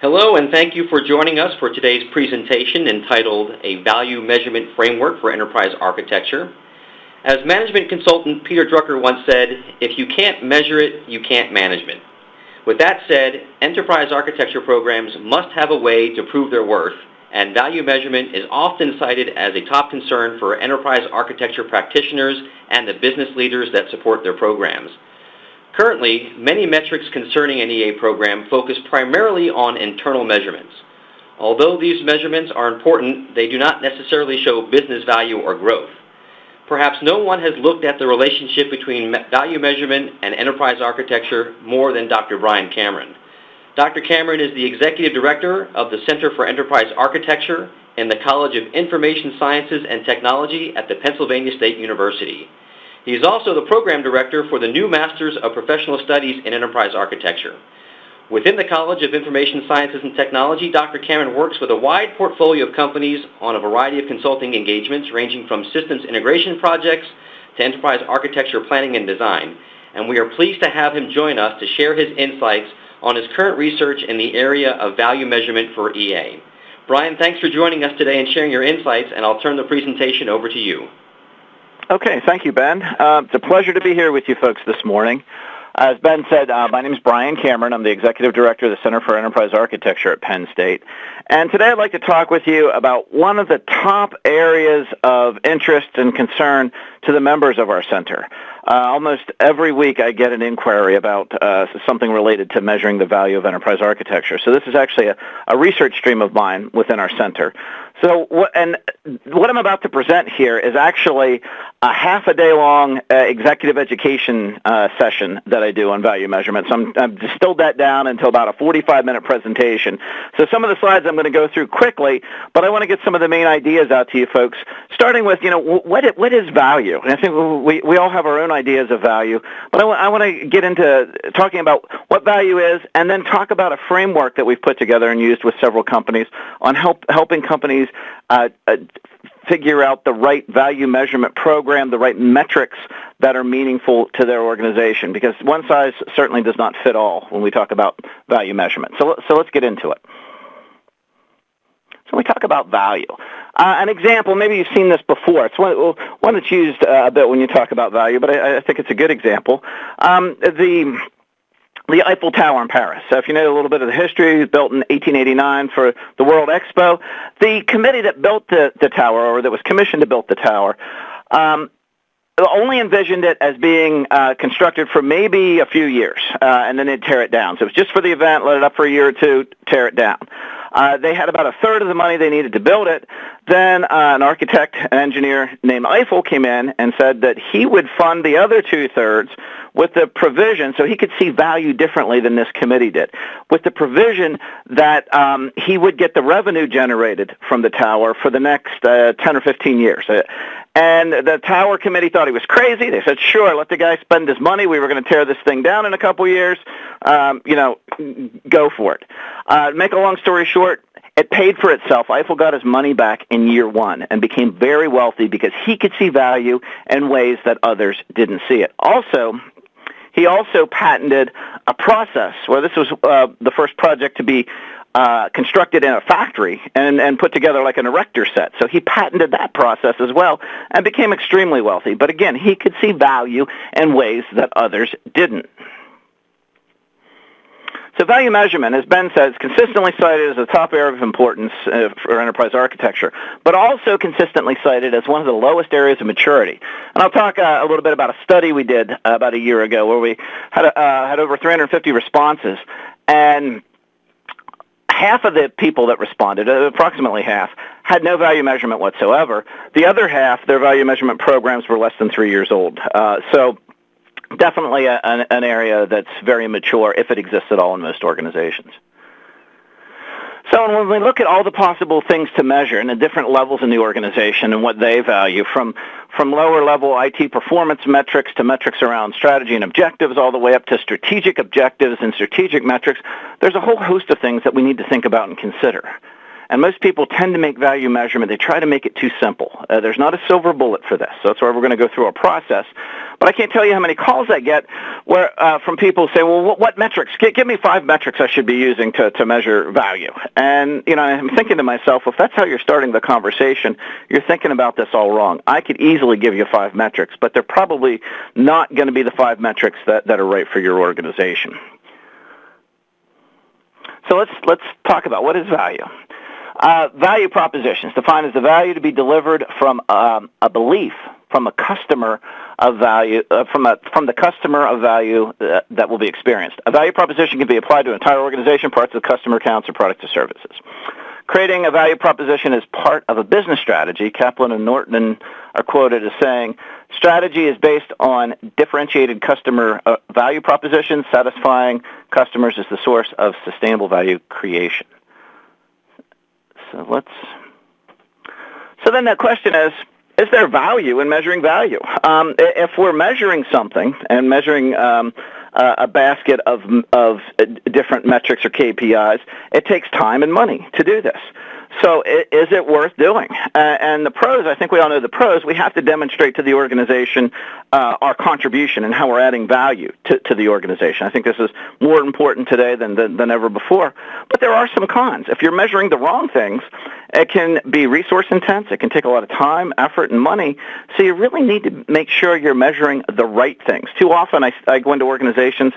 Hello, and thank you for joining us for today's presentation entitled A Value Measurement Framework for Enterprise Architecture. As management consultant Peter Drucker once said, if you can't measure it, you can't manage it. With that said, enterprise architecture programs must have a way to prove their worth, and value measurement is often cited as a top concern for enterprise architecture practitioners and the business leaders that support their programs. Currently, many metrics concerning an EA program focus primarily on internal measurements. Although these measurements are important, they do not necessarily show business value or growth. Perhaps no one has looked at the relationship between value measurement and enterprise architecture more than Dr. Brian Cameron. Dr. Cameron is the Executive Director of the Center for Enterprise Architecture in the College of Information Sciences and Technology at the Pennsylvania State University. He is also the Program Director for the new Masters of Professional Studies in Enterprise Architecture. Within the College of Information Sciences and Technology, Dr. Cameron works with a wide portfolio of companies on a variety of consulting engagements ranging from systems integration projects to enterprise architecture planning and design. And we are pleased to have him join us to share his insights on his current research in the area of value measurement for EA. Brian, thanks for joining us today and sharing your insights, and I'll turn the presentation over to you. Okay, thank you, Ben. It's a pleasure to be here with you folks this morning. As Ben said, my name is Brian Cameron. I'm the Executive Director of the Center for Enterprise Architecture at Penn State. And today I'd like to talk with you about one of the top areas of interest and concern to the members of our center. Almost every week I get an inquiry about something related to measuring the value of enterprise architecture. So this is actually a research stream of mine within our center. So what I'm about to present here is actually a half-a-day-long executive education session that I do on value measurement. So I've distilled that down into about a 45-minute presentation. So some of the slides I'm going to go through quickly, but I want to get some of the main ideas out to you folks, starting with, what is value? And I think we all have our own ideas of value, but I want to get into talking about what value is and then talk about a framework that we've put together and used with several companies on helping companies figure out the right value measurement program, the right metrics that are meaningful to their organization, because one size certainly does not fit all when we talk about value measurement. So let's get into it. So we talk about value. An example, maybe you've seen this before. It's one that's used a bit when you talk about value, but I think it's a good example. The Eiffel Tower in Paris. So if you know a little bit of the history, it was built in 1889 for the World Expo. The committee that built the tower, or that was commissioned to build the tower, only envisioned it as being constructed for maybe a few years, and then they'd tear it down. So it was just for the event, let it up for a year or two, tear it down. They had about a third of the money they needed to build it. Then an architect, an engineer named Eiffel came in and said that he would fund the other two-thirds with the provision, so he could see value differently than this committee did, with the provision that he would get the revenue generated from the tower for the next 10 or 15 years. And the tower committee thought he was crazy. They said, sure, let the guy spend his money. We were going to tear this thing down in a couple years. Go for it. Make a long story short, it paid for itself. Eiffel got his money back in year one and became very wealthy because he could see value in ways that others didn't see it. He also patented a process where this was the first project to be constructed in a factory and put together like an erector set. So he patented that process as well and became extremely wealthy. But again, he could see value in ways that others didn't. So value measurement, as Ben says, consistently cited as a top area of importance for enterprise architecture, but also consistently cited as one of the lowest areas of maturity. And I'll talk a little bit about a study we did about a year ago where we had over 350 responses, and half of the people that responded, approximately half, had no value measurement whatsoever. The other half, their value measurement programs were less than 3 years old. So definitely an area that's very mature, if it exists at all in most organizations. So when we look at all the possible things to measure and the different levels in the organization and what they value, from lower-level IT performance metrics to metrics around strategy and objectives, all the way up to strategic objectives and strategic metrics, there's a whole host of things that we need to think about and consider. And most people tend to make value measurement, they try to make it too simple. There's not a silver bullet for this. So that's why we're going to go through a process. But I can't tell you how many calls I get where from people say, well, what metrics? Give me 5 metrics I should be using to measure value. And, I'm thinking to myself, if that's how you're starting the conversation, you're thinking about this all wrong. I could easily give you 5 metrics, but they're probably not going to be the 5 metrics that are right for your organization. So let's talk about what is value. Value propositions defined as the value to be delivered from a belief from a customer of value from the customer of value that will be experienced. A value proposition can be applied to an entire organization, parts of the customer accounts, or products or services. Creating a value proposition is part of a business strategy. Kaplan and Norton are quoted as saying, strategy is based on differentiated customer value propositions. Satisfying customers is the source of sustainable value creation. So then the question is there value in measuring value? If we're measuring something and measuring a basket of different metrics or KPIs, it takes time and money to do this. So is it worth doing? And the pros, I think we all know the pros. We have to demonstrate to the organization our contribution and how we're adding value to the organization. I think this is more important today than ever before. But there are some cons. If you're measuring the wrong things, it can be resource intense. It can take a lot of time, effort, and money. So you really need to make sure you're measuring the right things. Too often I go into organizations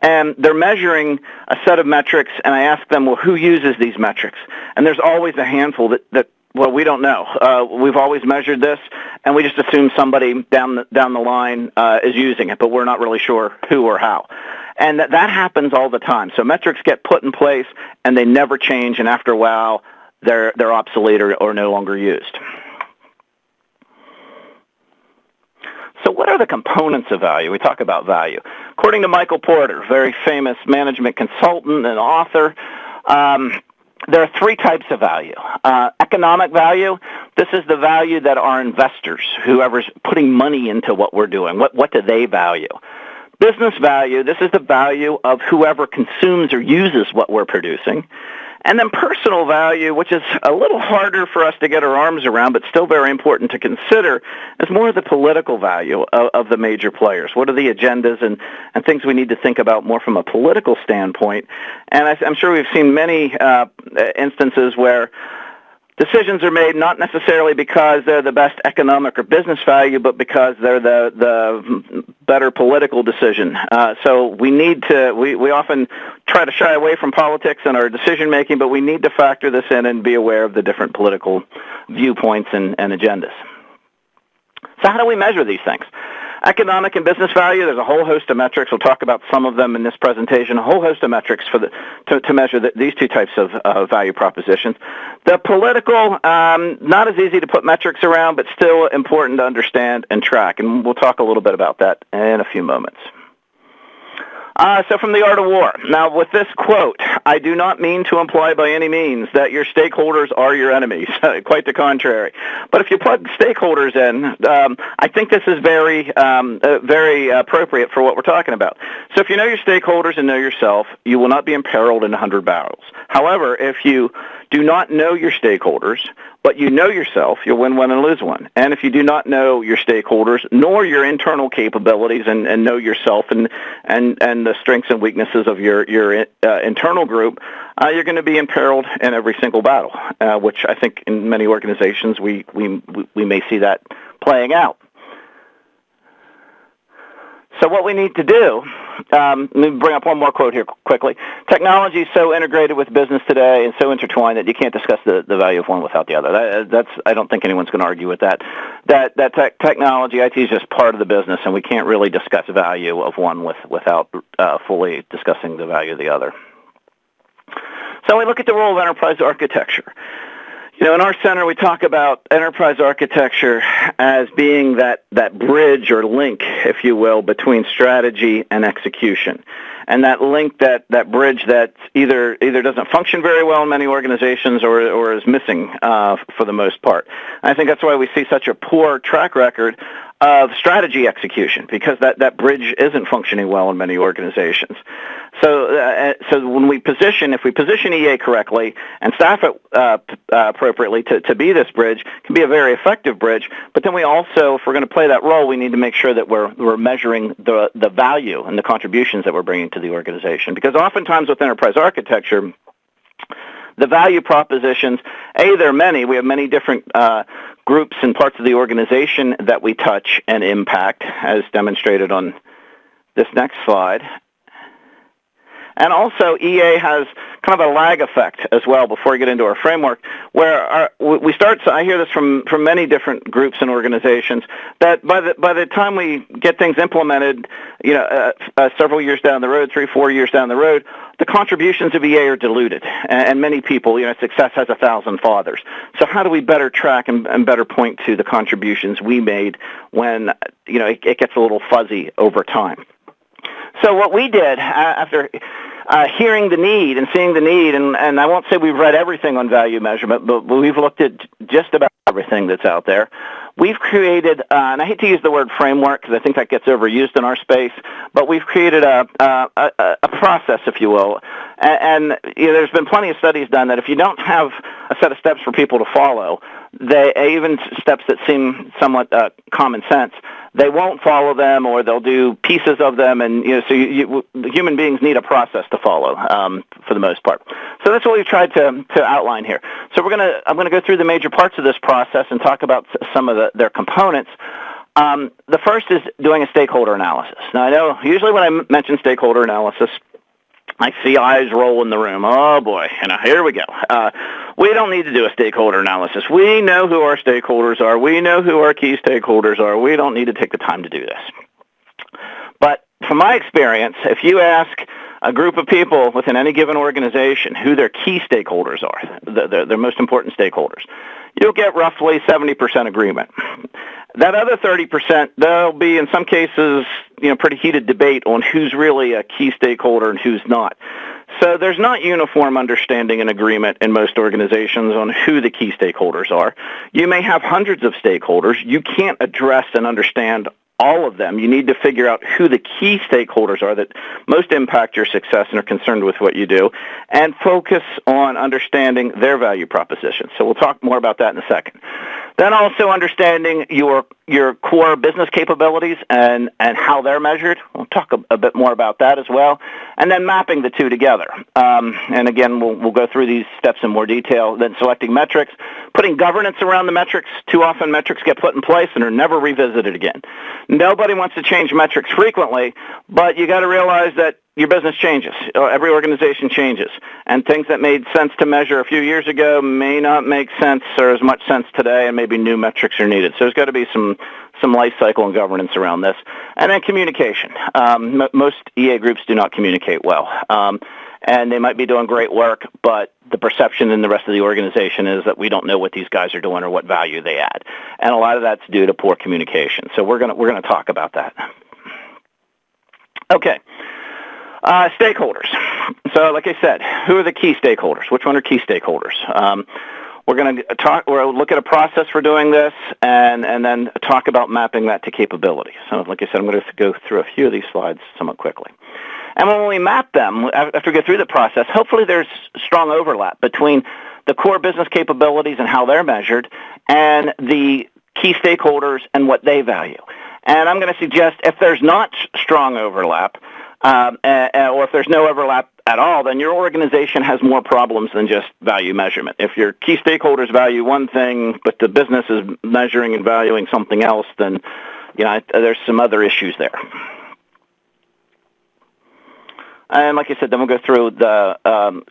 and they're measuring a set of metrics, and I ask them, well, who uses these metrics? And there's always a handful that well, we don't know. We've always measured this, and we just assume somebody down the line is using it, but we're not really sure who or how. And that happens all the time. So metrics get put in place, and they never change, and after a while, they're obsolete or no longer used. So what are the components of value? We talk about value. According to Michael Porter, very famous management consultant and author, there are 3 types of value. Economic value, this is the value that our investors, whoever's putting money into what we're doing, what do they value? Business value, this is the value of whoever consumes or uses what we're producing. And then personal value, which is a little harder for us to get our arms around, but still very important to consider, is more of the political value of the major players. What are the agendas and things we need to think about more from a political standpoint? And I'm sure we've seen many instances where decisions are made not necessarily because they're the best economic or business value, but because they're the better political decision. So we need to, we often try to shy away from politics in our decision making, but we need to factor this in and be aware of the different political viewpoints and agendas. So how do we measure these things? Economic and business value, there's a whole host of metrics. We'll talk about some of them in this presentation, a whole host of metrics to measure these 2 types of value propositions. The political, not as easy to put metrics around, but still important to understand and track. And we'll talk a little bit about that in a few moments. So from The Art of War. Now, with this quote, I do not mean to imply by any means that your stakeholders are your enemies. Quite the contrary. But if you plug stakeholders in, I think this is very appropriate for what we're talking about. So if you know your stakeholders and know yourself, you will not be imperiled in 100 battles. However, if you do not know your stakeholders, but you know yourself, you'll win one and lose one. And if you do not know your stakeholders, nor your internal capabilities and know yourself and the strengths and weaknesses of your internal group, you're going to be imperiled in every single battle, which I think in many organizations we may see that playing out. So what we need to do, let me bring up one more quote here quickly. Technology is so integrated with business today and so intertwined that you can't discuss the value of one without the other. I don't think anyone's going to argue with that. Technology, IT is just part of the business, and we can't really discuss value of one without fully discussing the value of the other. So we look at the role of enterprise architecture. In our center, we talk about enterprise architecture as being that bridge or link, if you will, between strategy and execution. and that link, that bridge that either doesn't function very well in many organizations or is missing for the most part. And I think that's why we see such a poor track record of strategy execution, because that bridge isn't functioning well in many organizations. So when if we position EA correctly and staff it appropriately to be this bridge, it can be a very effective bridge. But then we also, if we're going to play that role, we need to make sure that we're measuring the value and the contributions that we're bringing to the organization. Because oftentimes with enterprise architecture, the value propositions, there are many. We have many different groups and parts of the organization that we touch and impact, as demonstrated on this next slide. And also, EA has kind of a lag effect as well, before we get into our framework, where I hear this from many different groups and organizations, that by the time we get things implemented, several years down the road, 3-4 years down the road, the contributions of EA are diluted. And many people, success has 1,000 fathers. So how do we better track and better point to the contributions we made when, it gets a little fuzzy over time? So what we did after hearing the need and seeing the need, and I won't say we've read everything on value measurement, but we've looked at just about everything that's out there. We've created, and I hate to use the word framework because I think that gets overused in our space, but we've created a process, if you will. And there's been plenty of studies done that if you don't have a set of steps for people to follow, even steps that seem somewhat common sense, they won't follow them, or they'll do pieces of them, and so human beings need a process to follow for the most part. So that's what we've tried to outline here. So I'm gonna go through the major parts of this process and talk about some of their components. The first is doing a stakeholder analysis. Now I know usually when I mention stakeholder analysis, I see eyes roll in the room. Oh boy, here we go. We don't need to do a stakeholder analysis. We know who our stakeholders are. We know who our key stakeholders are. We don't need to take the time to do this. But from my experience, if you ask a group of people within any given organization who their key stakeholders are, their most important stakeholders, you'll get roughly 70% agreement. That other 30%, there'll be, in some cases, pretty heated debate on who's really a key stakeholder and who's not. So there's not uniform understanding and agreement in most organizations on who the key stakeholders are. You may have hundreds of stakeholders. You can't address and understand all of them. You need to figure out who the key stakeholders are that most impact your success and are concerned with what you do, and focus on understanding their value proposition. So we'll talk more about that in a second. Then also understanding your core business capabilities and how they're measured. We'll talk a bit more about that as well. And then mapping the two together. And again, we'll go through these steps in more detail. Then selecting metrics, putting governance around the metrics. Too often metrics get put in place and are never revisited again. Nobody wants to change metrics frequently, but you got to realize that your business changes. Every organization changes. And things that made sense to measure a few years ago may not make sense or as much sense today, and maybe new metrics are needed. So there's got to be some life cycle and governance around this. And then communication. Most EA groups do not communicate well. And they might be doing great work, but the perception in the rest of the organization is that we don't know what these guys are doing or what value they add. And a lot of that's due to poor communication. So we're gonna talk about that. Okay. Stakeholders. So like I said, who are the key stakeholders? Which one are key stakeholders? We'll look at a process for doing this and then talk about mapping that to capability. So like I said, I'm going to go through a few of these slides somewhat quickly. And when we map them, after we go through the process, hopefully there's strong overlap between the core business capabilities and how they're measured and the key stakeholders and what they value. And I'm going to suggest if there's not strong overlap, or if there's no overlap at all, then your organization has more problems than just value measurement. If your key stakeholders value one thing, but the business is measuring and valuing something else, then there's some other issues there. And like I said, then we'll go through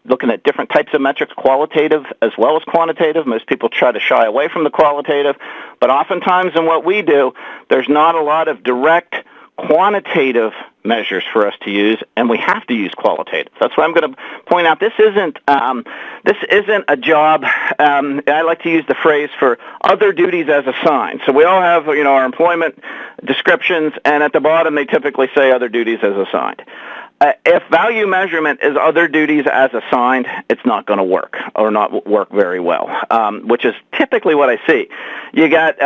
looking at different types of metrics, qualitative as well as quantitative. Most people try to shy away from the qualitative, but oftentimes in what we do, there's not a lot of direct quantitative measures for us to use, and we have to use qualitative. That's why I'm going to point out this isn't a job. I like to use the phrase for other duties as assigned. So we all have our employment descriptions, and at the bottom they typically say other duties as assigned. If value measurement is other duties as assigned, it's not going to work or not work very well, which is typically what I see. You got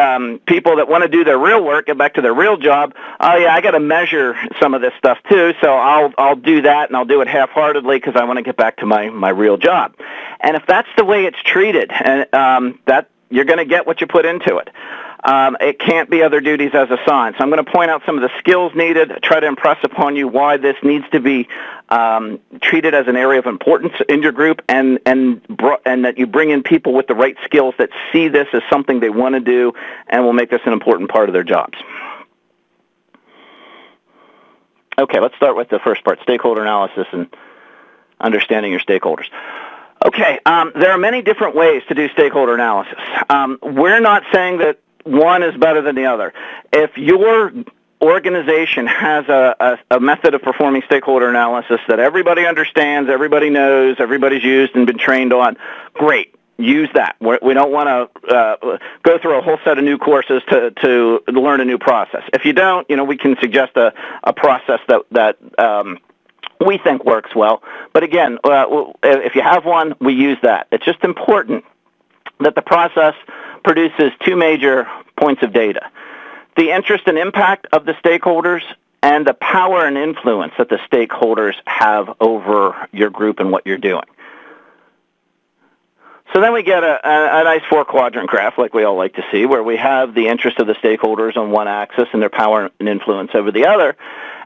people that want to do their real work, get back to their real job. Oh yeah, I got to measure some of this stuff too, so I'll do that, and I'll do it half-heartedly because I want to get back to my real job. And if that's the way it's treated, and that you're going to get what you put into it. It can't be other duties as assigned. So I'm going to point out some of the skills needed, try to impress upon you why this needs to be treated as an area of importance in your group, and that you bring in people with the right skills that see this as something they want to do and will make this an important part of their jobs. Okay, let's start with the first part, stakeholder analysis and understanding your stakeholders. Okay, there are many different ways to do stakeholder analysis. We're not saying that one is better than the other. If your organization has a method of performing stakeholder analysis that everybody understands, everybody knows, everybody's used and been trained on, great. Use that. We don't want to go through a whole set of new courses to learn a new process. If you don't, we can suggest a process that we think works well. But again, if you have one, we use that. It's just important that the process produces two major points of data: the interest and impact of the stakeholders and the power and influence that the stakeholders have over your group and what you're doing. So then we get a nice four-quadrant graph like we all like to see, where we have the interest of the stakeholders on one axis and their power and influence over the other.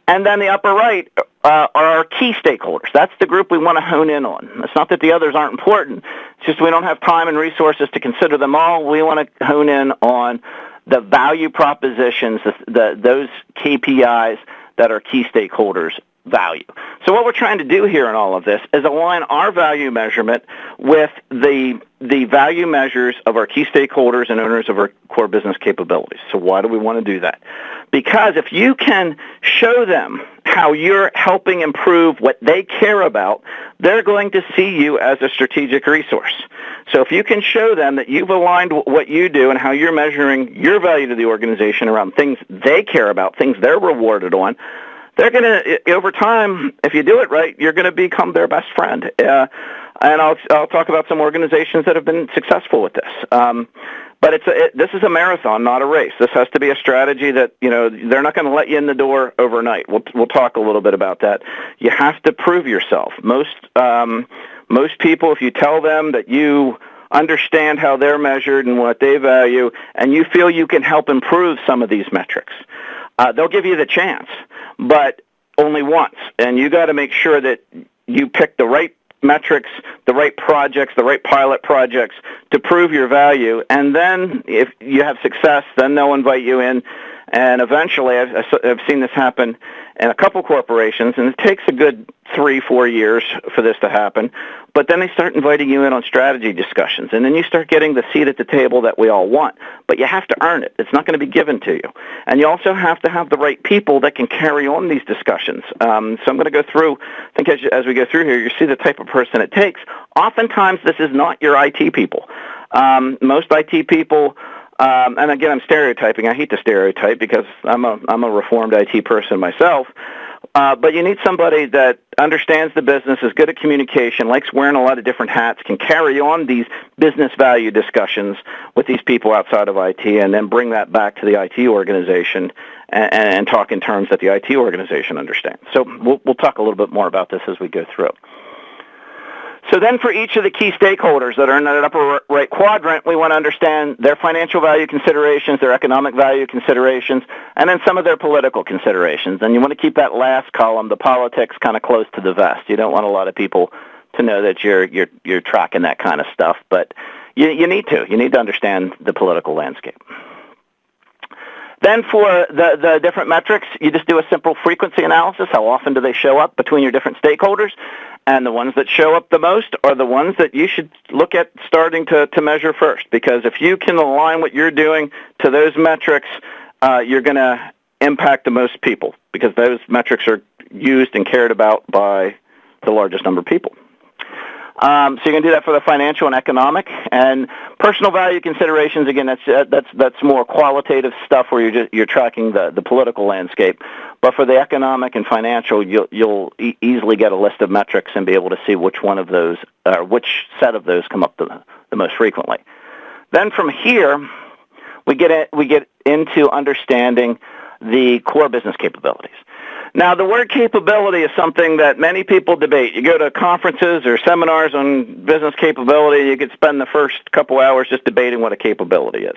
And then the upper right are our key stakeholders. That's the group we want to hone in on. It's not that the others aren't important. It's just we don't have time and resources to consider them all. We want to hone in on the value propositions, those KPIs that our key stakeholders value. So what we're trying to do here in all of this is align our value measurement with the value measures of our key stakeholders and owners of our core business capabilities. So why do we want to do that? Because if you can show them how you're helping improve what they care about, they're going to see you as a strategic resource. So if you can show them that you've aligned what you do and how you're measuring your value to the organization around things they care about, things they're rewarded on, they're going to, over time, if you do it right, you're going to become their best friend. And I'll talk about some organizations that have been successful with this. But this is a marathon, not a race. This has to be a strategy that, they're not going to let you in the door overnight. We'll talk a little bit about that. You have to prove yourself. Most people, if you tell them that you understand how they're measured and what they value, and you feel you can help improve some of these metrics, they'll give you the chance, but only once. And you got to make sure that you pick the right metrics, the right projects, the right pilot projects to prove your value. And then if you have success, then they'll invite you in. And eventually, I've seen this happen in a couple corporations, and it takes a good 3-4 years for this to happen. But then they start inviting you in on strategy discussions, and then you start getting the seat at the table that we all want. But you have to earn it. It's not going to be given to you. And you also have to have the right people that can carry on these discussions. So I'm going to go through, I think as we go through here, you see the type of person it takes. Oftentimes, this is not your IT people. Most IT people... and again, I'm stereotyping. I hate to stereotype because I'm a reformed IT person myself. But you need somebody that understands the business, is good at communication, likes wearing a lot of different hats, can carry on these business value discussions with these people outside of IT, and then bring that back to the IT organization and talk in terms that the IT organization understands. So we'll talk a little bit more about this as we go through. So then for each of the key stakeholders that are in that upper right quadrant, we want to understand their financial value considerations, their economic value considerations, and then some of their political considerations. And you want to keep that last column, the politics, kind of close to the vest. You don't want a lot of people to know that you're tracking that kind of stuff, but you need to. You need to understand the political landscape. Then for the different metrics, you just do a simple frequency analysis. How often do they show up between your different stakeholders? And the ones that show up the most are the ones that you should look at starting to measure first. Because if you can align what you're doing to those metrics, you're going to impact the most people, because those metrics are used and cared about by the largest number of people. So you can do that for the financial and economic. And personal value considerations, again, that's more qualitative stuff where you're tracking the political landscape. But for the economic and financial, you'll easily get a list of metrics and be able to see which one of those, or which set of those come up the most frequently. Then from here, we get into understanding the core business capabilities. Now, the word capability is something that many people debate. You go to conferences or seminars on business capability, and you could spend the first couple hours just debating what a capability is.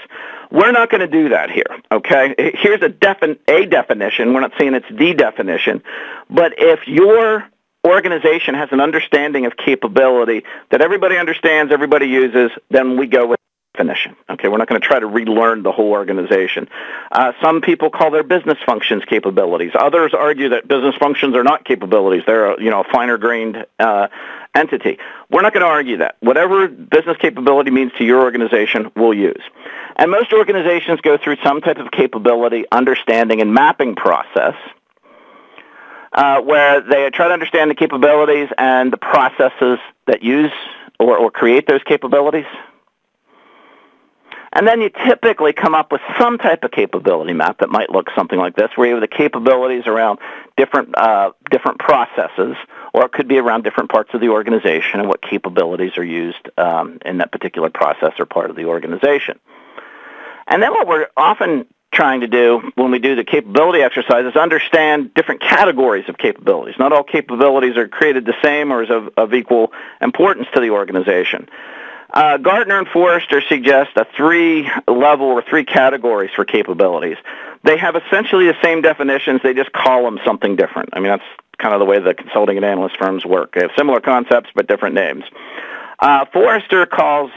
We're not going to do that here, okay? Here's a definition. We're not saying it's the definition. But if your organization has an understanding of capability that everybody understands, everybody uses, then we go with definition. Okay, we're not going to try to relearn the whole organization. Some people call their business functions capabilities. Others argue that business functions are not capabilities. They're a finer-grained entity. We're not going to argue that. Whatever business capability means to your organization, we'll use. And most organizations go through some type of capability understanding and mapping process where they try to understand the capabilities and the processes that use or create those capabilities. And then you typically come up with some type of capability map that might look something like this, where you have the capabilities around different processes, or it could be around different parts of the organization and what capabilities are used in that particular process or part of the organization. And then what we're often trying to do when we do the capability exercise is understand different categories of capabilities. Not all capabilities are created the same or is of equal importance to the organization. Gartner and Forrester suggest a three-level or three categories for capabilities. They have essentially the same definitions. They just call them something different. I mean, that's kind of the way the consulting and analyst firms work. They have similar concepts but different names. Forrester calls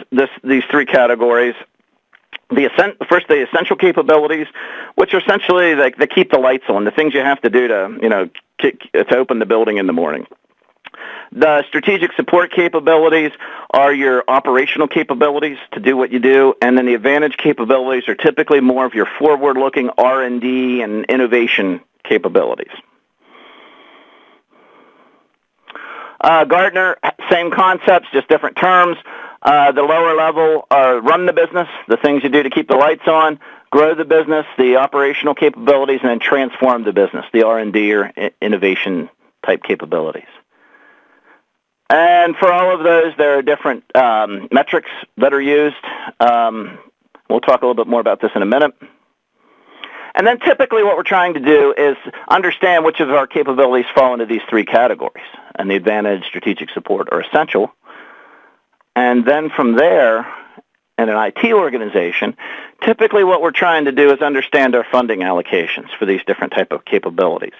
these three categories the essential capabilities, which are essentially like they keep the lights on, the things you have to do to open the building in the morning. The strategic support capabilities are your operational capabilities to do what you do, and then the advantage capabilities are typically more of your forward-looking R&D and innovation capabilities. Gartner, same concepts, just different terms. The lower level are run the business, the things you do to keep the lights on, grow the business, the operational capabilities, and then transform the business, the R&D or innovation type capabilities. And for all of those, there are different metrics that are used. We'll talk a little bit more about this in a minute. And then typically what we're trying to do is understand which of our capabilities fall into these three categories, and the advantage, strategic support, or essential. And then from there, in an IT organization, typically what we're trying to do is understand our funding allocations for these different type of capabilities.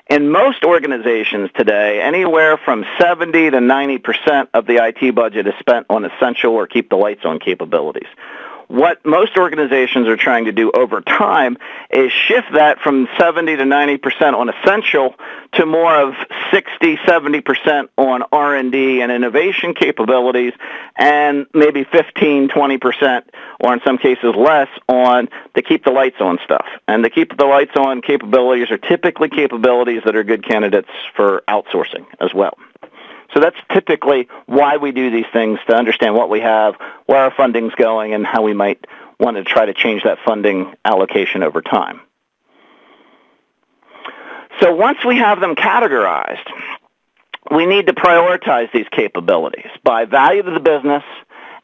In most organizations today, anywhere from 70 to 90% of the IT budget is spent on essential or keep the lights on capabilities. What most organizations are trying to do over time is shift that from 70 to 90% on essential to more of 60, 70% on R&D and innovation capabilities, and maybe 15, 20%, or in some cases less, on the keep the lights on stuff. And the keep the lights on capabilities are typically capabilities that are good candidates for outsourcing as well. So that's typically why we do these things, to understand what we have, where our funding's going, and how we might want to try to change that funding allocation over time. So once we have them categorized, we need to prioritize these capabilities by value to the business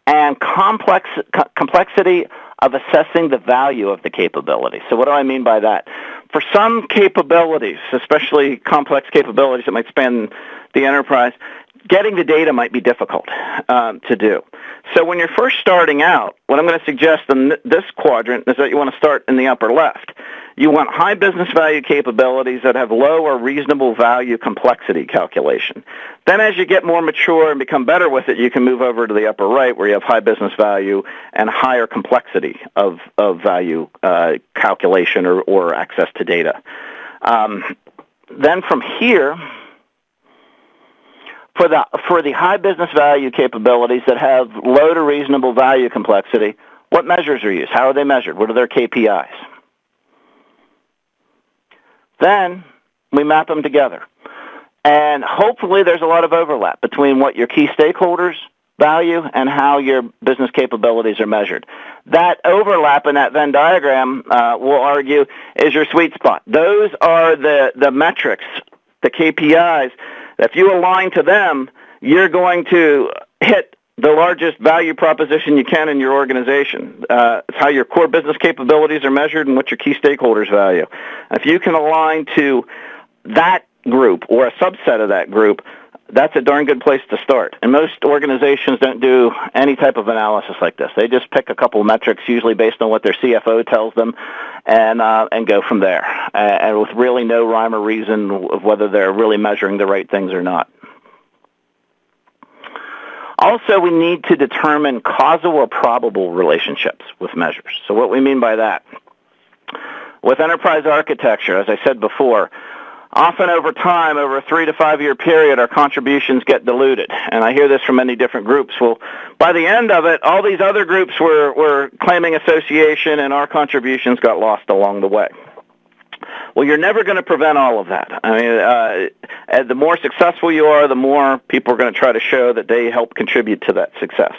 and complexity of assessing the value of the capability. So what do I mean by that? For some capabilities, especially complex capabilities that might span the enterprise, getting the data might be difficult to do. So when you're first starting out, what I'm going to suggest in this quadrant is that you want to start in the upper left. You want high business value capabilities that have low or reasonable value complexity calculation. Then as you get more mature and become better with it, you can move over to the upper right where you have high business value and higher complexity of value calculation or access to data. Then from here, for the high business value capabilities that have low to reasonable value complexity, what measures are used? How are they measured? What are their KPIs? Then we map them together. And hopefully there's a lot of overlap between what your key stakeholders value and how your business capabilities are measured. That overlap in that Venn diagram, we'll argue, is your sweet spot. Those are the metrics, the KPIs. If you align to them, you're going to hit the largest value proposition you can in your organization. It's how your core business capabilities are measured and what your key stakeholders value. If you can align to that group or a subset of that group, that's a darn good place to start. And most organizations don't do any type of analysis like this. They just pick a couple of metrics, usually based on what their CFO tells them, and go from there, and with really no rhyme or reason of whether they're really measuring the right things or not. Also, we need to determine causal or probable relationships with measures. So what we mean by that, with enterprise architecture, as I said before, often over time, over a 3 to 5 year period, our contributions get diluted. And I hear this from many different groups. Well, by the end of it, all these other groups were claiming association and our contributions got lost along the way. Well, you're never going to prevent all of that. I mean, the more successful you are, the more people are going to try to show that they help contribute to that success.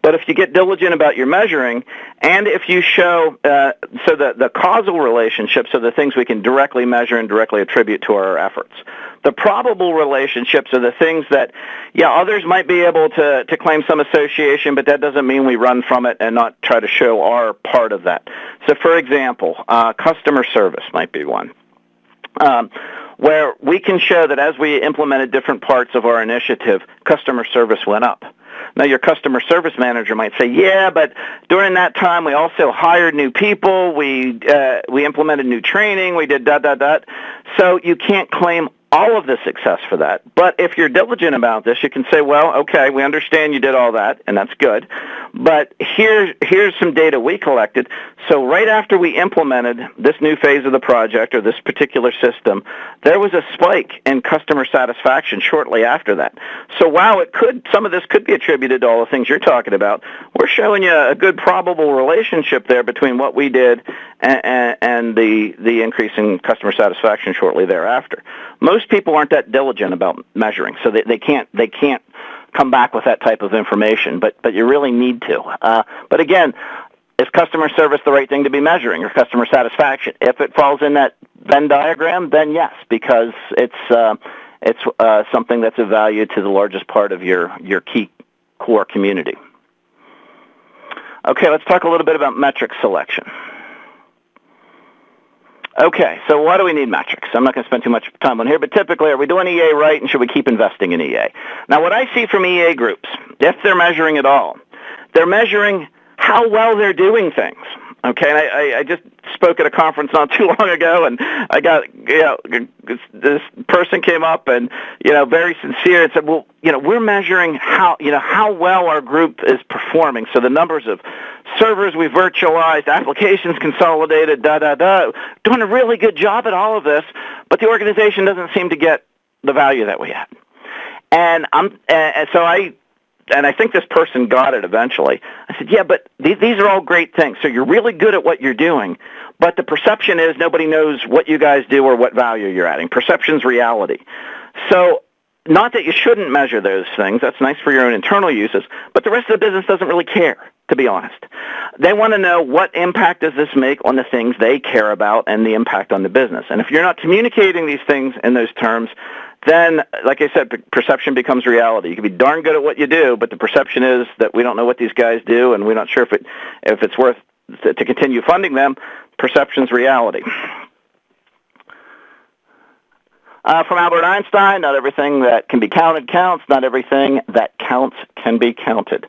But if you get diligent about your measuring, and if you show, so the causal relationships are the things we can directly measure and directly attribute to our efforts. The probable relationships are the things that, yeah, others might be able to claim some association, but that doesn't mean we run from it and not try to show our part of that. So, for example, customer service might be one, where we can show that as we implemented different parts of our initiative, customer service went up. Now, your customer service manager might say, yeah, but during that time, we also hired new people, we implemented new training, we did ... So you can't claim all of the success for that. But if you're diligent about this, you can say, well, okay, we understand you did all that, and that's good. But here's some data we collected. So right after we implemented this new phase of the project or this particular system, there was a spike in customer satisfaction shortly after that. So while some of this could be attributed to all the things you're talking about, we're showing you a good probable relationship there between what we did and the increase in customer satisfaction shortly thereafter. Most people aren't that diligent about measuring, so they can't come back with that type of information, but you really need to. But again, is customer service the right thing to be measuring, or customer satisfaction? If it falls in that Venn diagram, then yes, because it's something that's of value to the largest part of your key core community. Okay, let's talk a little bit about metric selection. Okay, so why do we need metrics? I'm not going to spend too much time on here, but typically, are we doing EA right, and should we keep investing in EA? Now, what I see from EA groups, if they're measuring at all, they're measuring how well they're doing things. Okay, and I just spoke at a conference not too long ago, and I got, this person came up and, very sincere and said, well, we're measuring how well our group is performing. So the numbers of servers we virtualized, applications consolidated, doing a really good job at all of this, but the organization doesn't seem to get the value that we had. And I think this person got it eventually. I said, yeah, but these are all great things. So you're really good at what you're doing, but the perception is nobody knows what you guys do or what value you're adding. Perception's reality. So not that you shouldn't measure those things. That's nice for your own internal uses, but the rest of the business doesn't really care, to be honest. They want to know what impact does this make on the things they care about and the impact on the business. And if you're not communicating these things in those terms, then, like I said, perception becomes reality. You can be darn good at what you do, but the perception is that we don't know what these guys do, and we're not sure if it's worth to continue funding them. Perception's reality. From Albert Einstein, not everything that can be counted counts. Not everything that counts can be counted.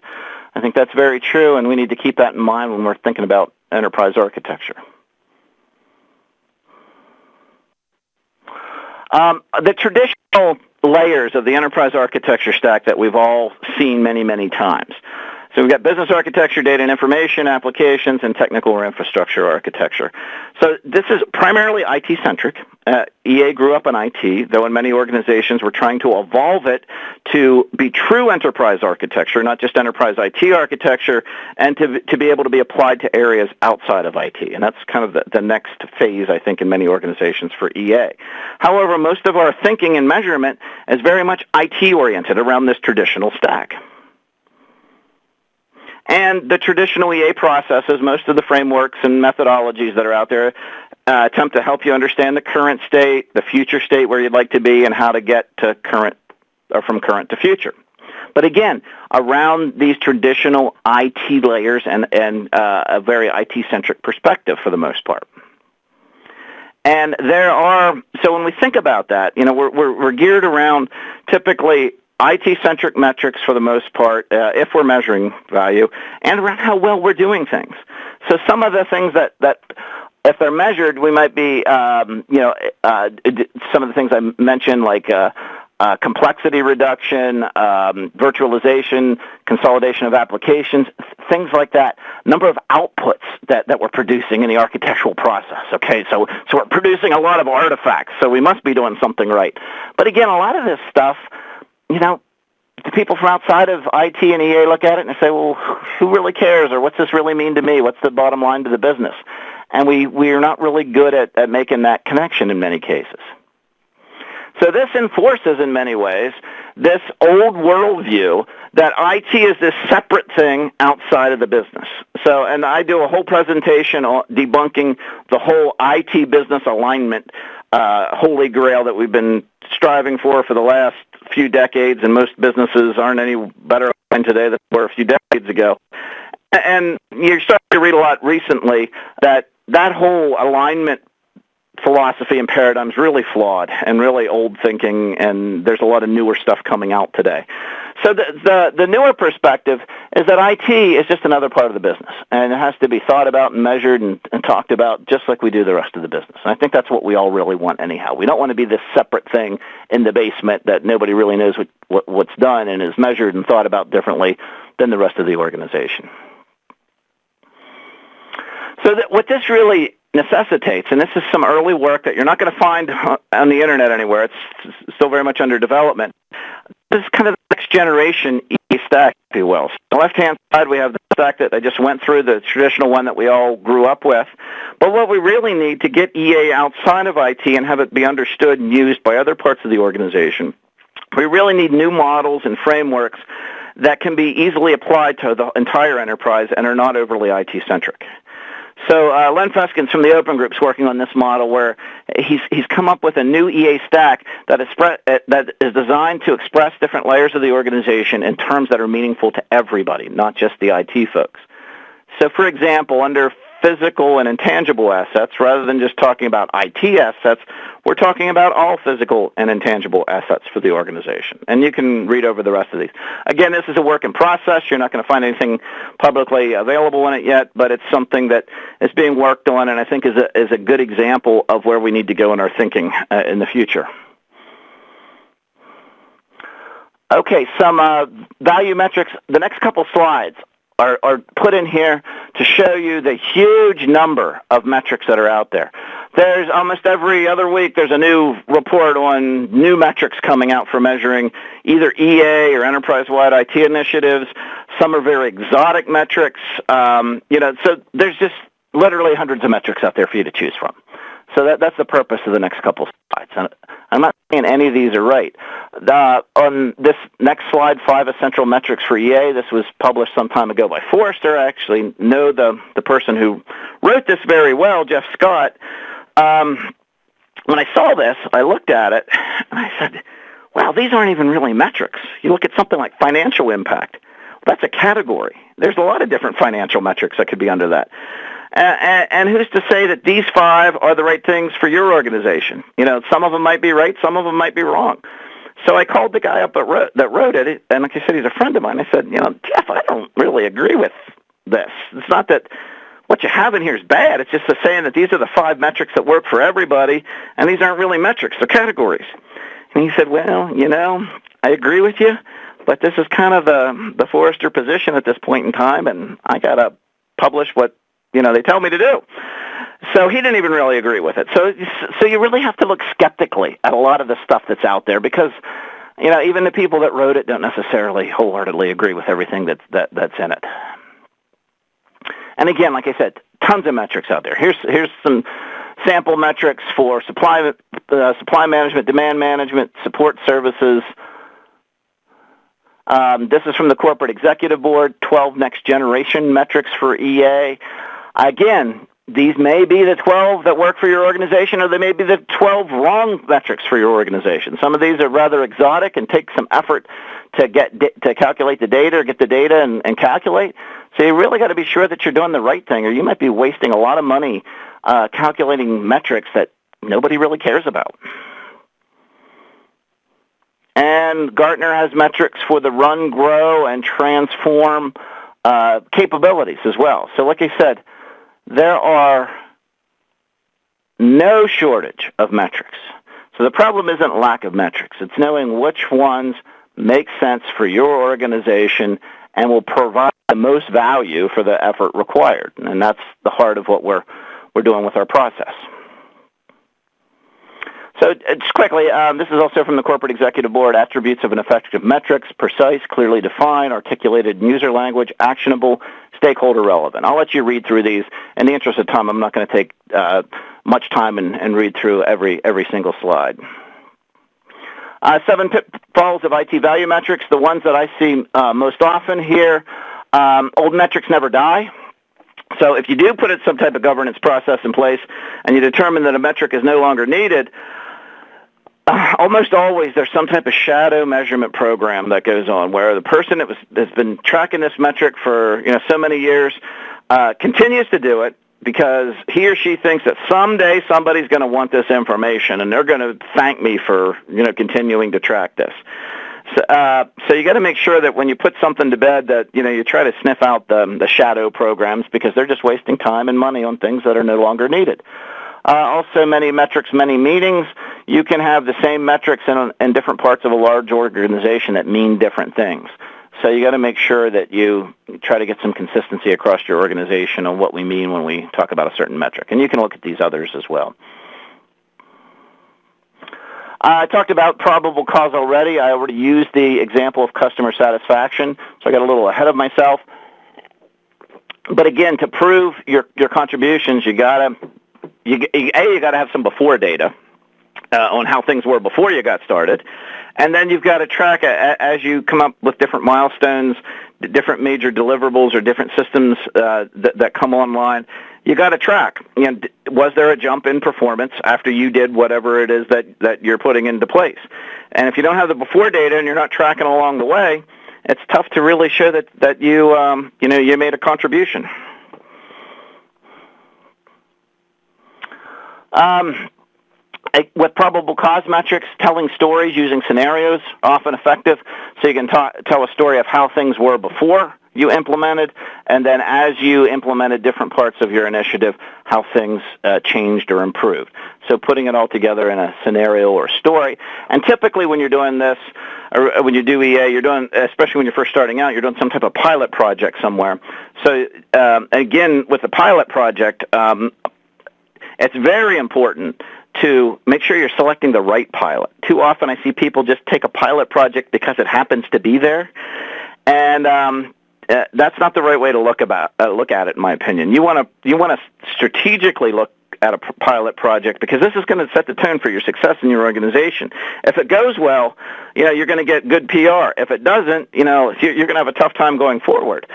I think that's very true, and we need to keep that in mind when we're thinking about enterprise architecture. The traditional layers of the enterprise architecture stack that we've all seen many, many times. So we've got business architecture, data and information, applications, and technical or infrastructure architecture. So this is primarily IT-centric. EA grew up in IT, though in many organizations we're trying to evolve it to be true enterprise architecture, not just enterprise IT architecture, and to be able to be applied to areas outside of IT. And that's kind of the next phase, I think, in many organizations for EA. However, most of our thinking and measurement is very much IT-oriented around this traditional stack. And the traditional EA processes, most of the frameworks and methodologies that are out there, attempt to help you understand the current state, the future state where you'd like to be, and how to get to current, or from current to future. But again, around these traditional IT layers and a very IT-centric perspective for the most part. And so when we think about that, we're geared around typically IT-centric metrics for the most part, if we're measuring value, and around how well we're doing things. So some of the things that if they're measured, we might be, some of the things I mentioned, like complexity reduction, virtualization, consolidation of applications, things like that. Number of outputs that we're producing in the architectural process. Okay, so we're producing a lot of artifacts, so we must be doing something right. But again, a lot of this stuff, the people from outside of IT and EA look at it and say, well, who really cares, or what's this really mean to me? What's the bottom line to the business? And we are not really good at making that connection in many cases. So this enforces, in many ways, this old worldview that IT is this separate thing outside of the business. So, and I do a whole presentation on debunking the whole IT business alignment holy grail that we've been striving for the last few decades, and most businesses aren't any better aligned today than they were a few decades ago. And you're starting to read a lot recently that whole alignment philosophy and paradigm is really flawed and really old thinking, and there's a lot of newer stuff coming out today. So the newer perspective is that IT is just another part of the business, and it has to be thought about and measured and talked about just like we do the rest of the business. And I think that's what we all really want anyhow. We don't want to be this separate thing in the basement that nobody really knows what's done and is measured and thought about differently than the rest of the organization. So what this really necessitates, and this is some early work that you're not going to find on the internet anywhere, it's still very much under development. This is kind of the next generation EA stack, if you will. So on the left-hand side, we have the stack that I just went through, the traditional one that we all grew up with. But what we really need to get EA outside of IT and have it be understood and used by other parts of the organization, we really need new models and frameworks that can be easily applied to the entire enterprise and are not overly IT-centric. So Len Feskins from the Open Group is working on this model where he's come up with a new EA stack that is designed to express different layers of the organization in terms that are meaningful to everybody, not just the IT folks. So, for example, under physical and intangible assets, rather than just talking about IT assets, we're talking about all physical and intangible assets for the organization. And you can read over the rest of these. Again, this is a work in process. You're not going to find anything publicly available in it yet, but it's something that is being worked on, and I think is a good example of where we need to go in our thinking in the future. Okay, some value metrics. The next couple slides are put in here to show you the huge number of metrics that are out there. There's almost every other week there's a new report on new metrics coming out for measuring either EA or enterprise-wide IT initiatives. Some are very exotic metrics. So there's just literally hundreds of metrics out there for you to choose from. So that's the purpose of the next couple slides. And I'm not saying any of these are right. On this next slide, 5 essential metrics for EA, this was published some time ago by Forrester. I actually know the person who wrote this very well, Jeff Scott. When I saw this, I looked at it, and I said, wow, these aren't even really metrics. You look at something like financial impact. That's a category. There's a lot of different financial metrics that could be under that. And who's to say that these 5 are the right things for your organization? Some of them might be right, some of them might be wrong. So I called the guy up that wrote it, and like I said, he's a friend of mine. I said, Jeff, I don't really agree with this. It's not that what you have in here is bad. It's just saying that these are the 5 metrics that work for everybody, and these aren't really metrics. They're categories. And he said, well, I agree with you, but this is kind of the Forrester position at this point in time, and I got to publish what they tell me to do. So he didn't even really agree with it. So you really have to look skeptically at a lot of the stuff that's out there because even the people that wrote it don't necessarily wholeheartedly agree with everything that's in it. And again, like I said, tons of metrics out there. Here's some sample metrics for supply management, demand management, support services. This is from the Corporate Executive Board, 12 next generation metrics for EA. Again, these may be the 12 that work for your organization, or they may be the 12 wrong metrics for your organization. Some of these are rather exotic and take some effort to calculate the data or get the data and calculate. So you really got to be sure that you're doing the right thing, or you might be wasting a lot of money calculating metrics that nobody really cares about. And Gartner has metrics for the run, grow, and transform capabilities as well. So like I said, there are no shortage of metrics. So the problem isn't lack of metrics. It's knowing which ones make sense for your organization and will provide the most value for the effort required. And that's the heart of what we're doing with our process. So just quickly, this is also from the Corporate Executive Board, attributes of an effective metrics, precise, clearly defined, articulated in user language, actionable, stakeholder relevant. I'll let you read through these. In the interest of time, I'm not going to take much time and read through every single slide. 7 pitfalls of IT value metrics, the ones that I see most often here. Old metrics never die. So if you do put some type of governance process in place and you determine that a metric is no longer needed, almost always there's some type of shadow measurement program that goes on where the person that's been tracking this metric for so many years continues to do it because he or she thinks that someday somebody's going to want this information and they're going to thank me for continuing to track this. So you got to make sure that when you put something to bed that you try to sniff out the shadow programs because they're just wasting time and money on things that are no longer needed. Also, many metrics, many meanings. You can have the same metrics in different parts of a large organization that mean different things. So you got to make sure that you try to get some consistency across your organization on what we mean when we talk about a certain metric. And you can look at these others as well. I talked about probable cause already. I already used the example of customer satisfaction, so I got a little ahead of myself. But again, to prove your contributions, you gotta have some before data on how things were before you got started, and then you've got to track as you come up with different milestones, different major deliverables, or different systems that come online. You got to track. Was there a jump in performance after you did whatever it is that you're putting into place? And if you don't have the before data and you're not tracking along the way, it's tough to really show that you made a contribution. With probable cause metrics, telling stories using scenarios, often effective, so you can tell a story of how things were before you implemented, and then as you implemented different parts of your initiative, how things changed or improved. So putting it all together in a scenario or story. And typically when you're doing this, or when you do EA, you're doing, especially when you're first starting out, you're doing some type of pilot project somewhere. So again, with the pilot project, it's very important to make sure you're selecting the right pilot. Too often I see people just take a pilot project because it happens to be there, and that's not the right way to look at it, in my opinion. You want to strategically look at a pilot project because this is going to set the tone for your success in your organization. If it goes well, you're going to get good PR. If it doesn't, you're going to have a tough time going forward.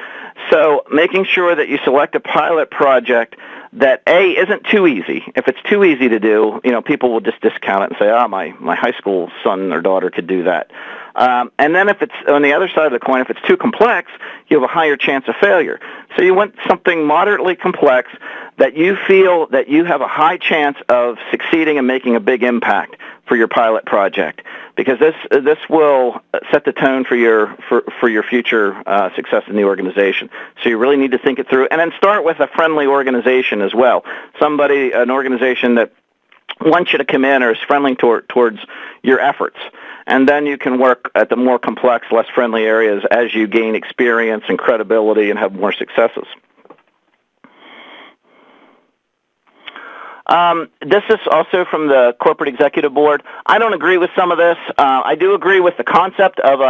So making sure that you select a pilot project that isn't too easy. If it's too easy to do, people will just discount it and say, my high school son or daughter could do that. And then if it's on the other side of the coin, if it's too complex, you have a higher chance of failure. So you want something moderately complex that you feel that you have a high chance of succeeding and making a big impact for your pilot project, because this will set the tone for your future success in the organization. So you really need to think it through, and then start with a friendly organization as well. An organization that wants you to come in or is friendly towards your efforts. And then you can work at the more complex, less friendly areas as you gain experience and credibility and have more successes. This is also from the Corporate Executive Board. I don't agree with some of this. I do agree with the concept of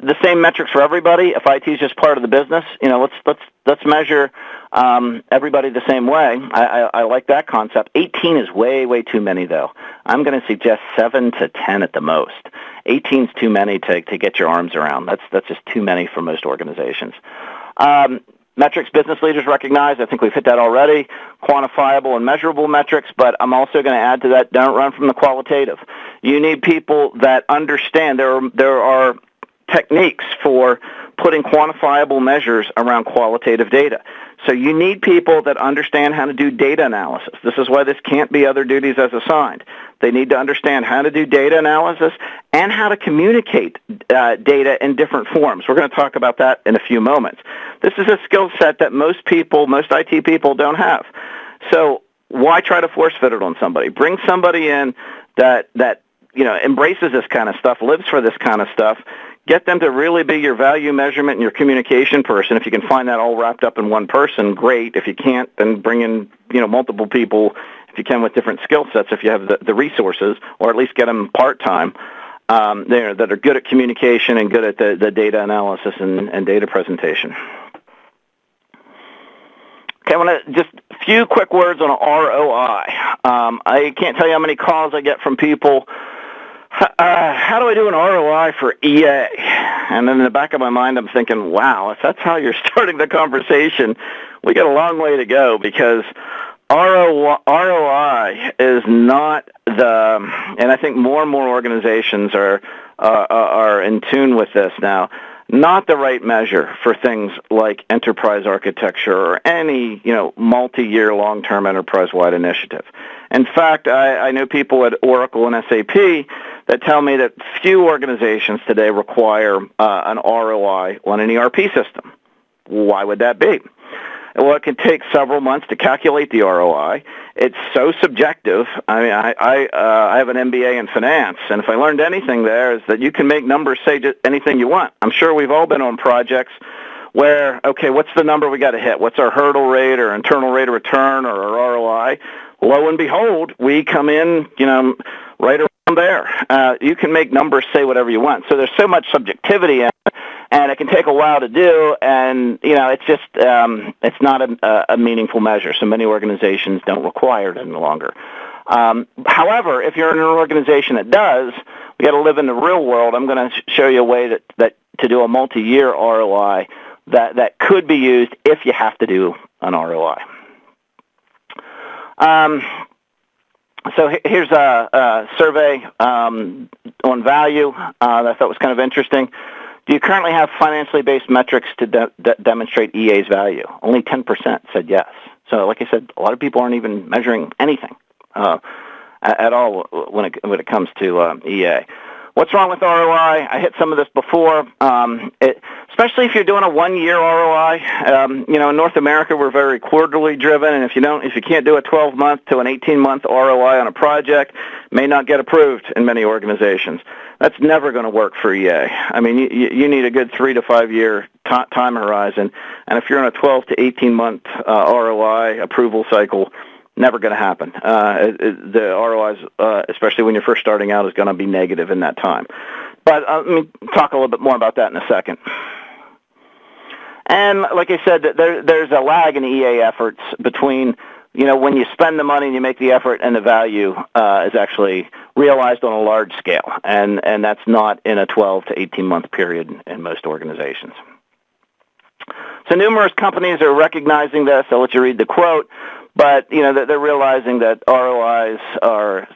the same metrics for everybody. If IT is just part of the business, let's measure everybody the same way. I like that concept. 18 is way too many, though. I'm going to suggest 7 to 10 at the most. 18 is too many to get your arms around. That's just too many for most organizations. Metrics business leaders recognize, I think we've hit that already, quantifiable and measurable metrics, but I'm also going to add to that, don't run from the qualitative. You need people that understand there are techniques for putting quantifiable measures around qualitative data. So you need people that understand how to do data analysis. This is why this can't be other duties as assigned. They need to understand how to do data analysis and how to communicate data in different forms. We're going to talk about that in a few moments. This is a skill set that most IT people don't have. So why try to force fit it on somebody? Bring somebody in that embraces this kind of stuff, lives for this kind of stuff. Get them to really be your value measurement and your communication person. If you can find that all wrapped up in one person, great. If you can't, then bring in multiple people if you can with different skill sets if you have the resources, or at least get them part-time that are good at communication and good at the data analysis and data presentation. Okay, I want to just a few quick words on ROI. I can't tell you how many calls I get from people. How do I do an ROI for EA? And then in the back of my mind, I'm thinking, wow, if that's how you're starting the conversation, we got a long way to go, because ROI is not and I think more and more organizations are in tune with this now, not the right measure for things like enterprise architecture or any multi-year long-term enterprise-wide initiative. In fact, I know people at Oracle and SAP that tell me that few organizations today require an ROI on an ERP system. Why would that be? Well, it can take several months to calculate the ROI. It's so subjective. I mean, I have an MBA in finance, and if I learned anything there is that you can make numbers say just anything you want. I'm sure we've all been on projects where, okay, what's the number we got to hit? What's our hurdle rate or internal rate of return or our ROI? Lo and behold, we come in, right around there. You can make numbers say whatever you want. So there's so much subjectivity in it, and it can take a while to do, and it's just it's not a meaningful measure. So many organizations don't require it any longer. However, if you're in an organization that does, we got to live in the real world. I'm going to show you a way that to do a multi-year ROI that could be used if you have to do an ROI. So here's a survey on value that I thought was kind of interesting. Do you currently have financially based metrics to demonstrate EA's value? Only 10% said yes. So like I said, a lot of people aren't even measuring anything at all when it comes to EA. What's wrong with ROI? I hit some of this before, especially if you're doing a one-year ROI. In North America, we're very quarterly driven, and if you can't do a 12-month to an 18-month ROI on a project, it may not get approved in many organizations. That's never going to work for EA. I mean, you need a good 3 to 5 year time horizon, and if you're in a 12 to 18-month ROI approval cycle, never going to happen. The ROIs, especially when you're first starting out, is going to be negative in that time. But let me talk a little bit more about that in a second. And like I said, there's a lag in EA efforts between when you spend the money and you make the effort and the value is actually realized on a large scale. And that's not in a 12 to 18-month period in most organizations. So numerous companies are recognizing this. I'll let you read the quote. But they're realizing that ROIs are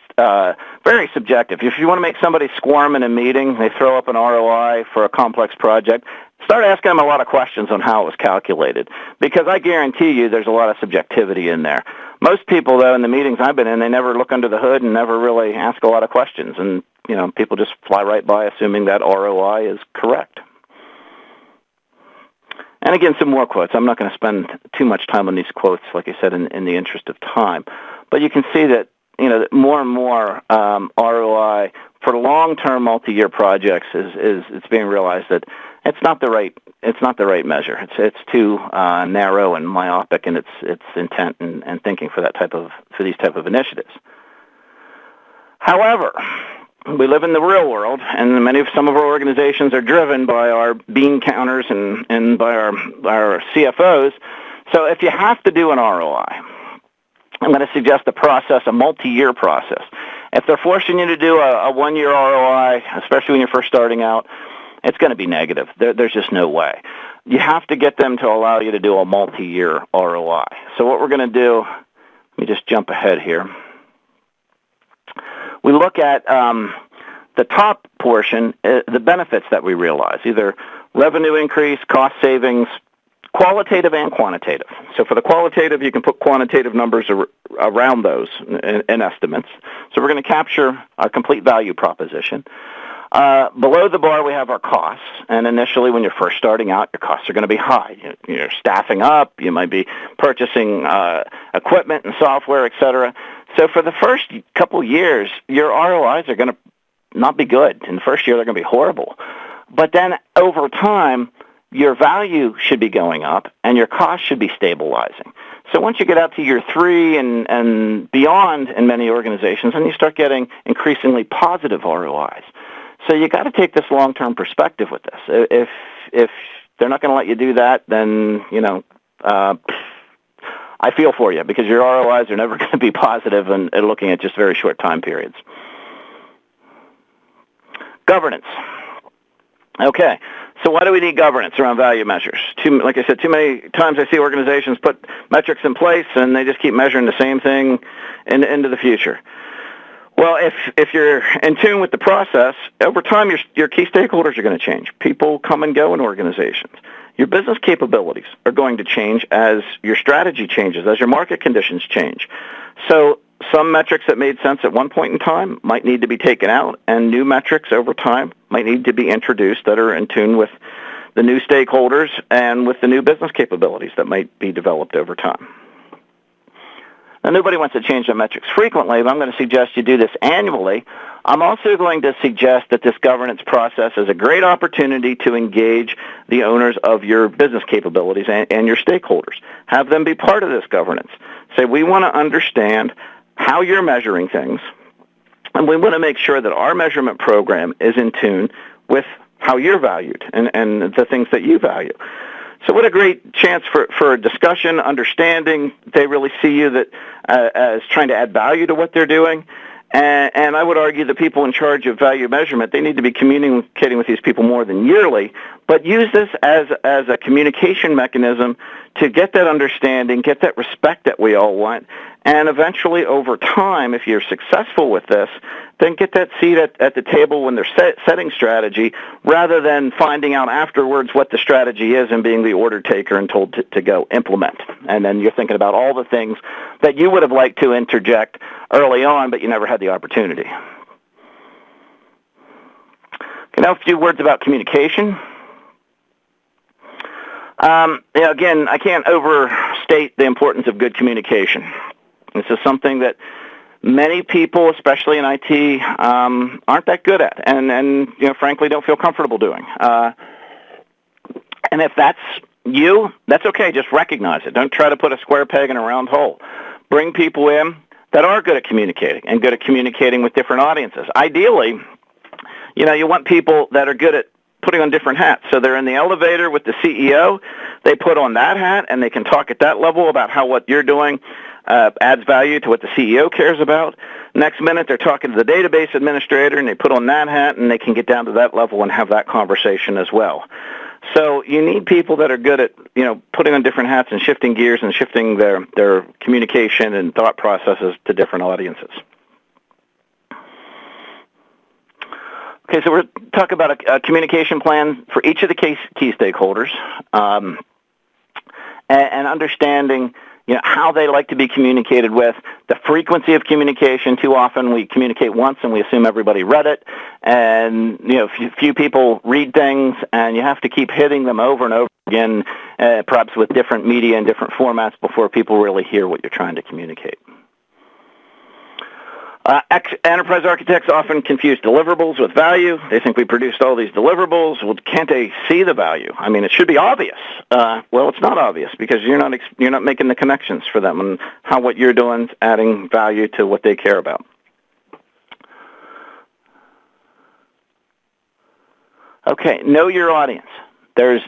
very subjective. If you want to make somebody squirm in a meeting, they throw up an ROI for a complex project, start asking them a lot of questions on how it was calculated, because I guarantee you there's a lot of subjectivity in there. Most people, though, in the meetings I've been in, they never look under the hood and never really ask a lot of questions, and people just fly right by assuming that ROI is correct. And again, some more quotes. I'm not going to spend too much time on these quotes, like I said, in the interest of time. But you can see that more and more ROI for long-term multi-year projects is it's being realized that it's not the right measure. It's too narrow and myopic in its intent and thinking for these type of initiatives. However, we live in the real world, and some of our organizations are driven by our bean counters and by our CFOs. So if you have to do an ROI, I'm going to suggest a multi-year process. If they're forcing you to do a one-year ROI, especially when you're first starting out, it's going to be negative. There's just no way. You have to get them to allow you to do a multi-year ROI. So what we're going to do, let me just jump ahead here. We look at the top portion, the benefits that we realize, either revenue increase, cost savings, qualitative and quantitative. So for the qualitative, you can put quantitative numbers around those in estimates. So we're going to capture a complete value proposition. Below the bar, we have our costs. And initially, when you're first starting out, your costs are going to be high. You're staffing up. You might be purchasing equipment and software, et cetera. So for the first couple years, your ROIs are going to not be good. In the first year, they're going to be horrible. But then over time, your value should be going up, and your cost should be stabilizing. So once you get out to year 3 and beyond in many organizations, then you start getting increasingly positive ROIs. So you got to take this long-term perspective with this. If they're not going to let you do that, then I feel for you, because your ROIs are never going to be positive and looking at just very short time periods. Governance. Okay, so why do we need governance around value measures? Like I said, too many times I see organizations put metrics in place and they just keep measuring the same thing into the future. Well, if you're in tune with the process, over time your key stakeholders are going to change. People come and go in organizations. Your business capabilities are going to change as your strategy changes, as your market conditions change. So some metrics that made sense at one point in time might need to be taken out, and new metrics over time might need to be introduced that are in tune with the new stakeholders and with the new business capabilities that might be developed over time. Now, nobody wants to change their metrics frequently, but I'm going to suggest you do this annually. I'm also going to suggest that this governance process is a great opportunity to engage the owners of your business capabilities and your stakeholders. Have them be part of this governance. Say, we want to understand how you're measuring things, and we want to make sure that our measurement program is in tune with how you're valued and the things that you value. So what a great chance for a discussion, understanding. They really see you as trying to add value to what they're doing. And I would argue the people in charge of value measurement, they need to be communicating with these people more than yearly, but use this as a communication mechanism to get that understanding, get that respect that we all want, and eventually over time, if you're successful with this, then get that seat at the table when they're setting strategy, rather than finding out afterwards what the strategy is and being the order taker and told to go implement. And then you're thinking about all the things that you would have liked to interject early on, but you never had the opportunity. Okay, now a few words about communication. Again, I can't overstate the importance of good communication. This is something that many people, especially in IT, aren't that good at, and frankly, don't feel comfortable doing. And if that's you, that's okay. Just recognize it. Don't try to put a square peg in a round hole. Bring people in that are good at communicating and good at communicating with different audiences. Ideally, you want people that are good at putting on different hats. So they're in the elevator with the CEO. They put on that hat, and they can talk at that level about how what you're doing adds value to what the CEO cares about. Next minute, they're talking to the database administrator, and they put on that hat, and they can get down to that level and have that conversation as well. So you need people that are good at, putting on different hats and shifting gears and shifting their communication and thought processes to different audiences. Okay, so we're talking about a communication plan for each of the key stakeholders, and understanding how they like to be communicated with, the frequency of communication. Too often we communicate once and we assume everybody read it, and few people read things, and you have to keep hitting them over and over again, perhaps with different media and different formats before people really hear what you're trying to communicate. Enterprise architects often confuse deliverables with value. They think we produced all these deliverables. Well, can't they see the value? I mean, it should be obvious. Well, it's not obvious because you're not making the connections for them and how what you're doing is adding value to what they care about. Okay, know your audience. There's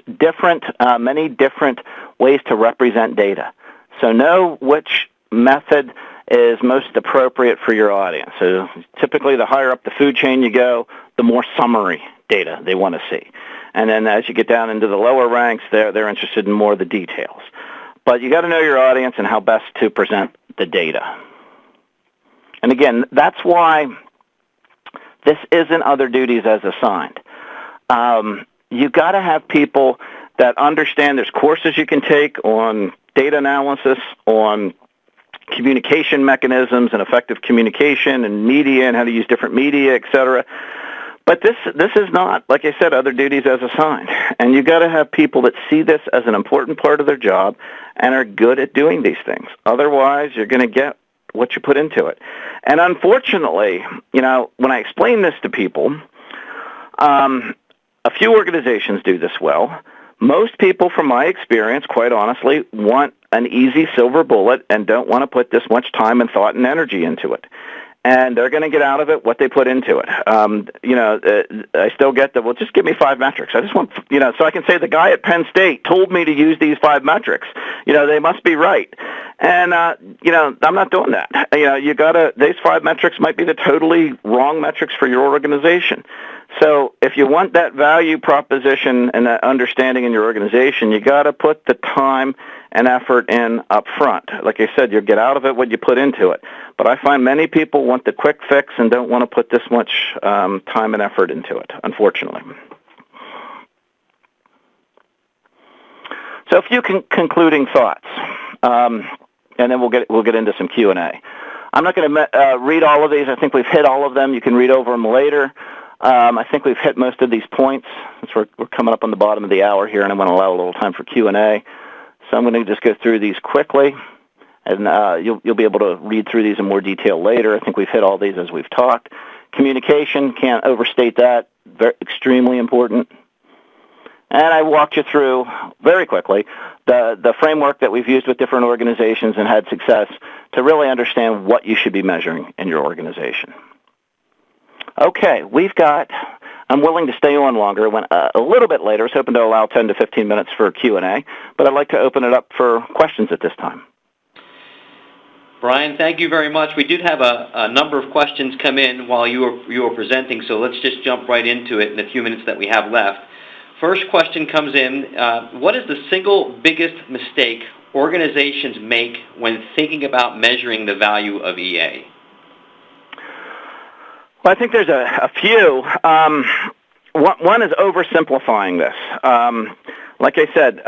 many different ways to represent data. So know which method is most appropriate for your audience. So typically the higher up the food chain you go, the more summary data they want to see. And then as you get down into the lower ranks, they're interested in more of the details. But you got to know your audience and how best to present the data. And again, that's why this isn't other duties as assigned. You got to have people that understand there's courses you can take on data analysis, on communication mechanisms and effective communication and media and how to use different media, et cetera. But this is not, like I said, other duties as assigned. And you got to have people that see this as an important part of their job and are good at doing these things. Otherwise, you're going to get what you put into it. And unfortunately, when I explain this to people, a few organizations do this well. Most people, from my experience, quite honestly, want an easy silver bullet and don't want to put this much time and thought and energy into it. And they're going to get out of it what they put into it. I still get that, well, just give me 5 metrics. I just want, so I can say the guy at Penn State told me to use these 5 metrics. They must be right. And, I'm not doing that. These 5 metrics might be the totally wrong metrics for your organization. So if you want that value proposition and that understanding in your organization, you got to put the time and effort in up front. Like I said, you'll get out of it what you put into it. But I find many people want the quick fix and don't want to put this much time and effort into it, unfortunately. So a few concluding thoughts, and then we'll get into some Q&A. I'm not going to read all of these. I think we've hit all of them. You can read over them later. I think we've hit most of these points since we're coming up on the bottom of the hour here, and I'm going to allow a little time for Q&A. So I'm going to just go through these quickly, and you'll be able to read through these in more detail later. I think we've hit all these as we've talked. Communication, can't overstate that, extremely important. And I walked you through, very quickly, the framework that we've used with different organizations and had success to really understand what you should be measuring in your organization. Okay, I'm willing to stay on longer. Went a little bit later. I was hoping to allow 10 to 15 minutes for Q&A, but I'd like to open it up for questions at this time. Brian, thank you very much. We did have a number of questions come in while you were presenting, so let's just jump right into it in the few minutes that we have left. First question comes in, what is the single biggest mistake organizations make when thinking about measuring the value of EA? Well, I think there's a few. One is oversimplifying this. Like I said,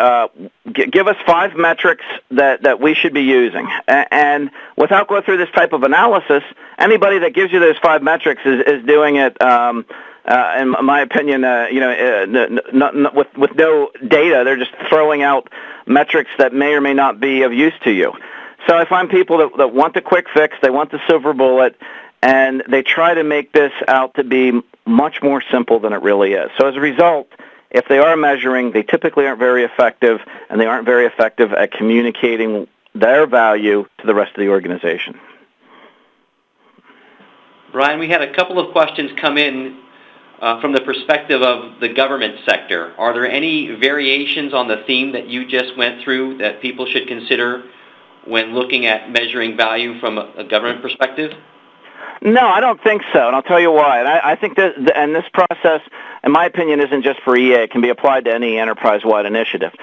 give us 5 metrics that we should be using. And without going through this type of analysis, anybody that gives you those 5 metrics is doing it, in my opinion, with no data. They're just throwing out metrics that may or may not be of use to you. So I find people that want the quick fix, they want the silver bullet, and they try to make this out to be much more simple than it really is. So as a result, if they are measuring, they typically aren't very effective, and they aren't very effective at communicating their value to the rest of the organization. Brian, we had a couple of questions come in from the perspective of the government sector. Are there any variations on the theme that you just went through that people should consider when looking at measuring value from a government perspective? No, I don't think so, and I'll tell you why. And I think that, and this process, in my opinion, isn't just for EA. It can be applied to any enterprise-wide initiative.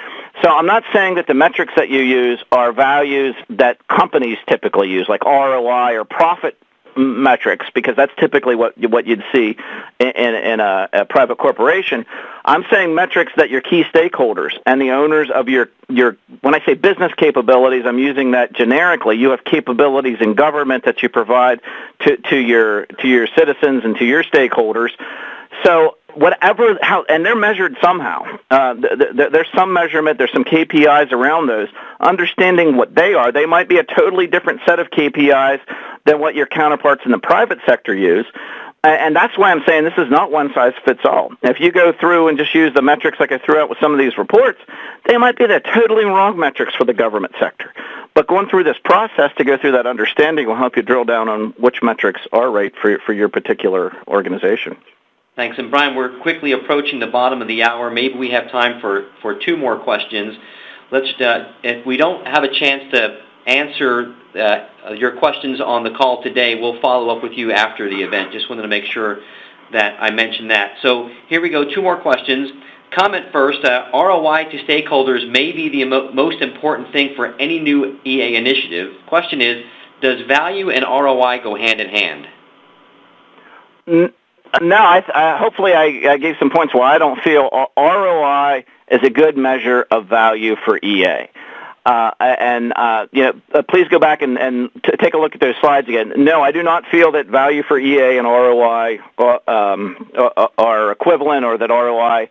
So I'm not saying that the metrics that you use are values that companies typically use, like ROI or profit metrics, because that's typically what you'd see in a private corporation. I'm saying metrics that your key stakeholders and the owners of your when I say business capabilities, I'm using that generically. You have capabilities in government that you provide to your citizens and to your stakeholders. So and they're measured somehow. There's some measurement, there's some KPIs around those. Understanding what they are, they might be a totally different set of KPIs than what your counterparts in the private sector use. And that's why I'm saying this is not one size fits all. If you go through and just use the metrics like I threw out with some of these reports, they might be the totally wrong metrics for the government sector. But going through this process to go through that understanding will help you drill down on which metrics are right for your particular organization. Thanks. And Brian, we're quickly approaching the bottom of the hour. Maybe we have time for two more questions. If we don't have a chance to answer your questions on the call today, we'll follow up with you after the event. Just wanted to make sure that I mentioned that. So here we go, two more questions. Comment first, ROI to stakeholders may be the most important thing for any new EA initiative. Question is, does value and ROI go hand in hand? No, hopefully I gave some points why I don't feel ROI is a good measure of value for EA. Please go back and take a look at those slides again. No, I do not feel that value for EA and ROI are equivalent, or that ROI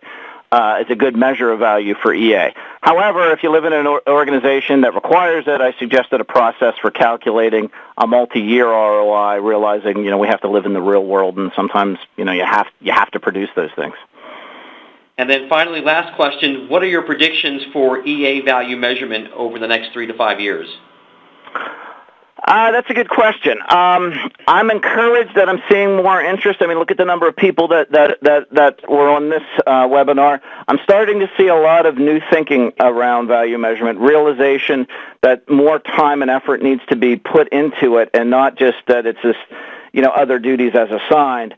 is a good measure of value for EA. However, if you live in an organization that requires it, I suggested a process for calculating a multi-year ROI, realizing we have to live in the real world, and sometimes you have to produce those things. And then finally, last question, what are your predictions for EA value measurement over the next 3 to 5 years? That's a good question. I'm encouraged that I'm seeing more interest. I mean, look at the number of people that were on this webinar. I'm starting to see a lot of new thinking around value measurement, realization that more time and effort needs to be put into it, and not just that it's just other duties as assigned.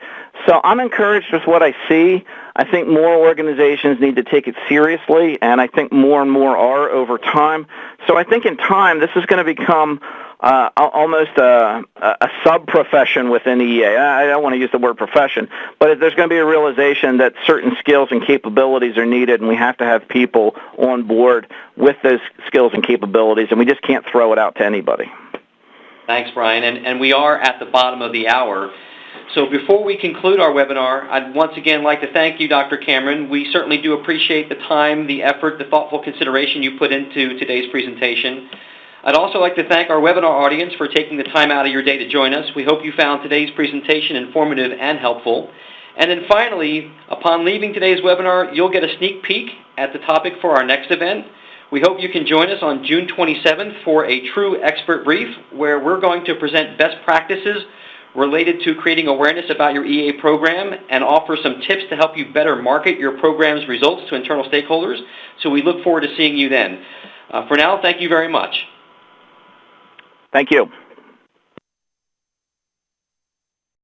So I'm encouraged with what I see. I think more organizations need to take it seriously, and I think more and more are over time. So I think in time, this is going to become almost a sub-profession within EA. I don't want to use the word profession, but there's going to be a realization that certain skills and capabilities are needed, and we have to have people on board with those skills and capabilities, and we just can't throw it out to anybody. Thanks, Brian. And we are at the bottom of the hour. So before we conclude our webinar, I'd once again like to thank you, Dr. Cameron. We certainly do appreciate the time, the effort, the thoughtful consideration you put into today's presentation. I'd also like to thank our webinar audience for taking the time out of your day to join us. We hope you found today's presentation informative and helpful. And then finally, upon leaving today's webinar, you'll get a sneak peek at the topic for our next event. We hope you can join us on June 27th for a true expert brief, where we're going to present best practices related to creating awareness about your EA program and offer some tips to help you better market your program's results to internal stakeholders. So we look forward to seeing you then. For now, thank you very much. Thank you.